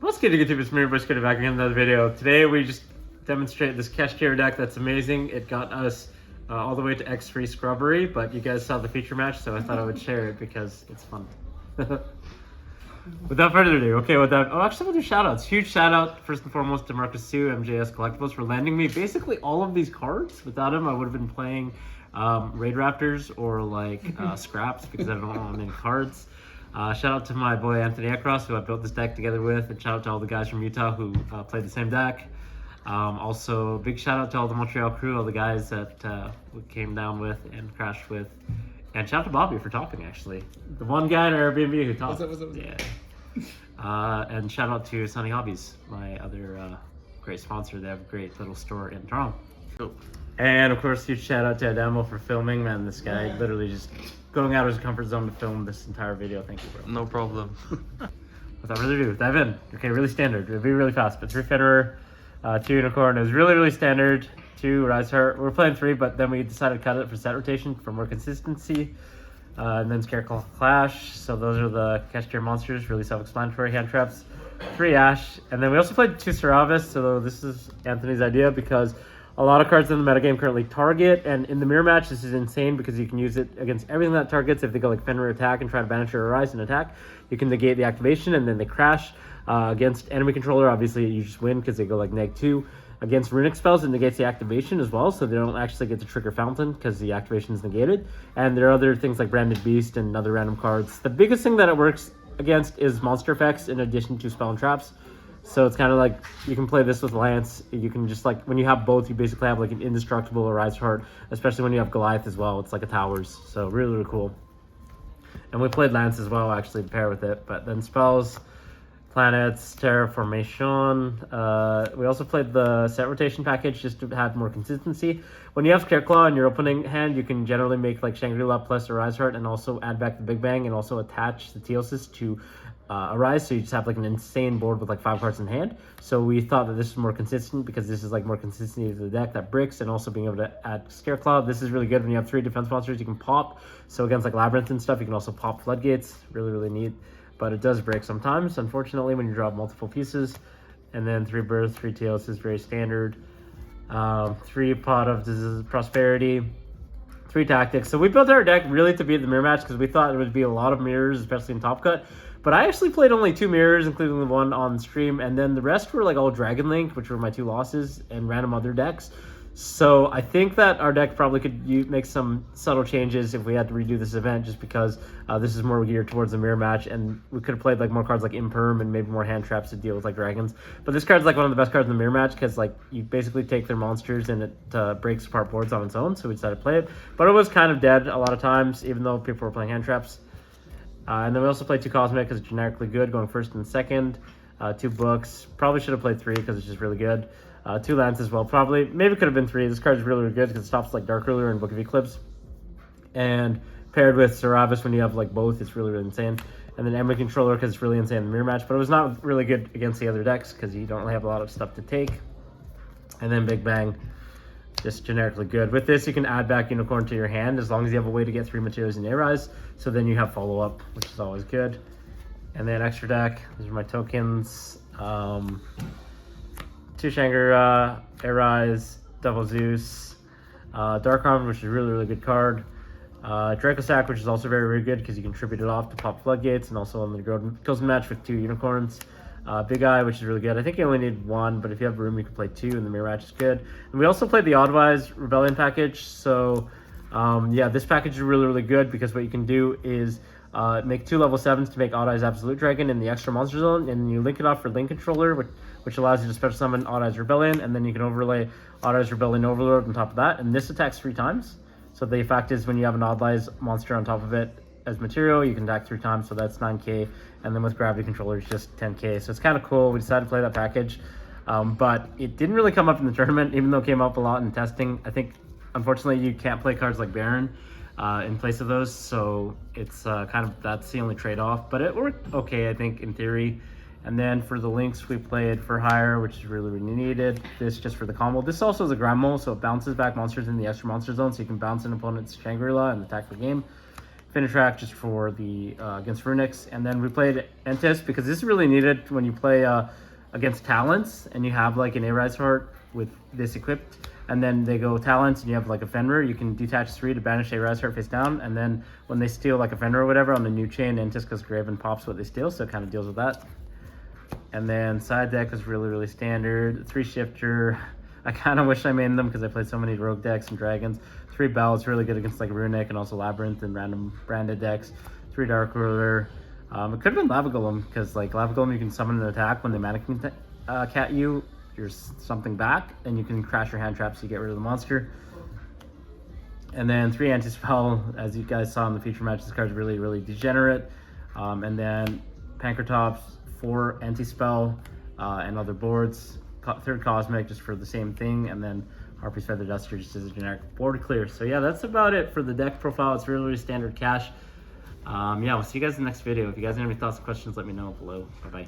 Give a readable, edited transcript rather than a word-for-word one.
What's good, YouTube? It's Mirror Bush, back again in another video. Today we just demonstrated this Kashtira deck that's amazing. It got us all the way to X3 Scrubbery, but you guys saw the feature match, so I thought I would share it because it's fun. Without further ado, okay, with that, oh, actually, we'll do shoutouts. Huge shout out, first and foremost, to Marcus Sue, MJS Collectibles, for lending me basically all of these cards. Without him, I would have been playing Raid Raptors or like Scraps because I don't own any cards. Shout out to my boy Anthony Ekros, who I built this deck together with, and shout out to all the guys from Utah who played the same deck. Also, big shout out to all the Montreal crew, all the guys that we came down with and crashed with. And shout out to Bobby for topping, actually. The one guy in our Airbnb who topped. What's up? Yeah. And shout out to Sunny Hobbies, my other great sponsor. They have a great little store in Toronto. Cool. And of course, huge shout out to Adamo for filming. Man, this guy literally just going out of his comfort zone to film this entire video. Thank you, bro. No problem. Without further ado, dive in. Okay, really standard. It'll be really fast, but 3 Federer, 2 Unicorn. It was really standard. 2 Rise Heart. We were playing 3, but then we decided to cut it for set rotation for more consistency. And then Scarecrow Clash. So those are the Kashtira monsters, really self-explanatory. Hand traps, 3 Ash. And then we also played 2 Saravis. So this is Anthony's idea because a lot of cards in the metagame currently target. And in the mirror match, this is insane because you can use it against everything that targets. If they go like Fenrir attack and try to banish or Rise and attack, you can negate the activation and then they crash. Against enemy controller, obviously you just win because they go like -2. Against runic spells, it negates the activation as well, so they don't actually get to trigger Fountain because the activation is negated. And there are other things like Branded Beast and other random cards. The biggest thing that it works against is monster effects in addition to spell and traps. So it's kind of like you can play this with Lance. You can just like, when you have both, you basically have like an indestructible or Rise Heart, especially when you have Goliath as well. It's like a Towers, so really cool. And we played Lance as well, actually, to pair with it. But then spells, planets, terraformation. We also played the set rotation package just to have more consistency. When you have Scareclaw in your opening hand, you can generally make like Shangri-La plus a Rise Heart and also add back the Big Bang and also attach the Teosis to a Rise, so you just have like an insane board with like 5 cards in hand. So we thought that this was more consistent because this is like more consistency to the deck that bricks, and also being able to add Scareclaw. This is really good when you have 3 defense monsters you can pop. So against like Labyrinth and stuff, you can also pop Floodgates. Really neat. But it does break sometimes, unfortunately, when you drop multiple pieces. And then 3 Birth, 3 Tails is very standard. 3 Pot of Prosperity, 3 Tactics. So we built our deck really to beat the mirror match because we thought there would be a lot of mirrors, especially in Top Cut. But I actually played only 2 mirrors, including the one on stream. And then the rest were like all Dragon Link, which were my 2 losses, and random other decks. So I think that our deck probably could make some subtle changes if we had to redo this event, just because this is more geared towards the mirror match, and we could have played like more cards like Imperm and maybe more hand traps to deal with like dragons. But this card's like one of the best cards in the mirror match because like you basically take their monsters and it breaks apart boards on its own. So we decided to play it, but it was kind of dead a lot of times, even though people were playing hand traps. And then we also played 2 Cosmic because it's generically good, going first and second. 2 Books, probably should have played 3 because it's just really good. 2 Lance as well, probably. Maybe could have been 3. This card is really good because it stops like Dark Ruler and Book of Eclipse. And paired with Saravis, when you have like both, it's really insane. And then Enemy Controller because it's really insane in the mirror match. But it was not really good against the other decks because you don't really have a lot of stuff to take. And then Big Bang, just generically good. With this, you can add back Unicorn to your hand as long as you have a way to get 3 materials in A-Rise. So then you have follow-up, which is always good. And then extra deck, these are my tokens. 2 Shangri-La, A-Rise, Double Zeus, Dark Armor, which is a really good card. Draco Sack, which is also very good because you can tribute it off to pop Floodgates, and also on the Golden Match with 2 Unicorns. Big Eye, which is really good. I think you only need 1, but if you have room, you can play 2, and the mirror match is good. And we also played the Oddwise Rebellion package. So yeah, this package is really good because what you can do is make 2 level 7s to make Odd Eyes Absolute Dragon in the extra monster zone, and you link it off for Link Controller, which allows you to special summon Odd Eyes Rebellion, and then you can overlay Odd Eyes Rebellion Overlord on top of that, and this attacks 3 times. So the effect is when you have an Odd Eyes monster on top of it as material, you can attack 3 times, so that's 9k, and then with Gravity Controller, it's just 10k. So it's kind of cool. We decided to play that package, but it didn't really come up in the tournament, even though it came up a lot in testing. I think, unfortunately, you can't play cards like Baron in place of those, so it's kind of, that's the only trade-off, but it worked okay, I think, in theory. And then for the links, we played For Hire, which is really needed. This just for the combo. This also is a Grand Mole, so it bounces back monsters in the extra monster zone, so you can bounce an opponent's Shangri-La and attack the game. finish rack just for the against Runics, and then we played Entis because this is really needed when you play against Talents and you have like an A-Rise Heart with this equipped, and then they go Talents and you have like a Fenrir. You can detach 3 to banish A-Rise Heart face down, and then when they steal like a Fenrir or whatever on the new chain, Entis goes Graven pops what they steal, so it kind of deals with that. And then side deck is really standard. 3 Shifter. I kind of wish I made them because I played so many rogue decks and dragons. 3 Bell, it's really good against like Runic and also Labyrinth and random branded decks. 3 Dark Ruler. It could have been Lava Golem because like Lava Golem you can summon an attack when they mana can cat you. You're something back and you can crash your hand trap so you get rid of the monster. And then 3 Anti-Spell, as you guys saw in the feature match, this card's really degenerate. And then Pankratops, 4 Anti-Spell and other boards. 3rd Cosmic just for the same thing, and then Harpy's Feather Duster just as a generic board clear. So yeah, that's about it for the deck profile. It's really standard cash. Yeah, we'll see you guys in the next video. If you guys have any thoughts or questions, let me know below. Bye bye.